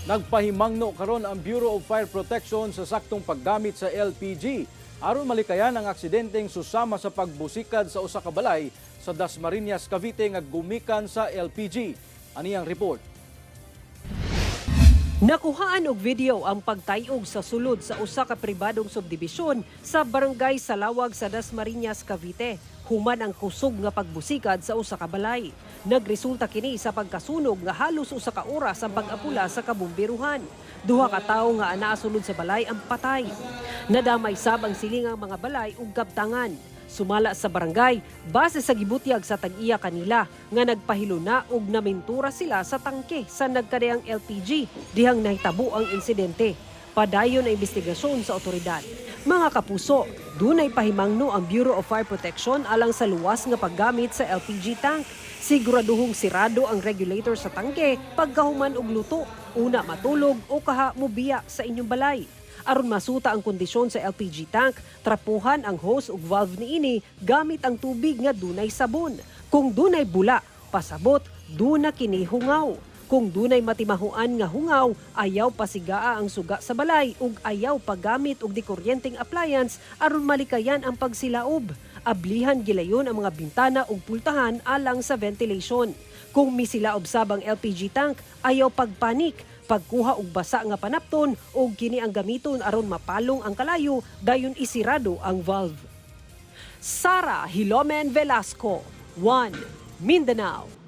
Nagpahimangno karon ang Bureau of Fire Protection sa saktong paggamit sa LPG aron malikayan ang aksidenteng susama sa pagbusikad sa usa ka balay sa Dasmariñas, Cavite nga gumikan sa LPG. Ani ang report. Nakuhaan og video ang pagtayog sa sulod sa usa ka pribadong subdibisyon sa barangay Salawag sa Dasmariñas, Cavite. Human ang kusog nga pagbusikad sa usa ka balay. Nagresulta kini sa pagkasunog nga halos usa ka oras ang pag-apula sa kabumbiruhan. Duha ka tawo nga anaa sulod sa balay ang patay. Nadamay sab ang silingang mga balay ug kabtangan. Sumala sa barangay, base sa gibutyag sa tag-iya kanila nga nagpahilo na ug namintura sila sa tangke sa nagkadayang LPG dihang nahitabo ang insidente. Padayon ang investigasyon sa otoridad. Mga kapuso, dunay pahimangno ang Bureau of Fire Protection alang sa luwas nga paggamit sa LPG tank. Siguraduhong sirado ang regulator sa tangke pagkahuman og luto, una matulog o kaha mobiya sa inyong balay. Aron masuta ang kondisyon sa LPG tank, trapuhan ang hose ug valve niini gamit ang tubig nga dunay sabon. Kung dunay bula, pasabot, duna kini hungaw. Kung dunay matimahuan nga hungaw, ayaw pasigaa ang suga sa balay ug ayaw paggamit og dikuryenteng appliance aron malikayan ang pagsilaob. Ablihan gilayon ang mga bintana ug pultahan alang sa ventilation. Kung misilaob sab ang LPG tank, ayaw pagpanik. Pagkuha og basa nga panapton o kini ang gamiton aron mapalong ang kalayo dayon isirado ang valve. Sara Hilomen Velasco, 1 Mindanao.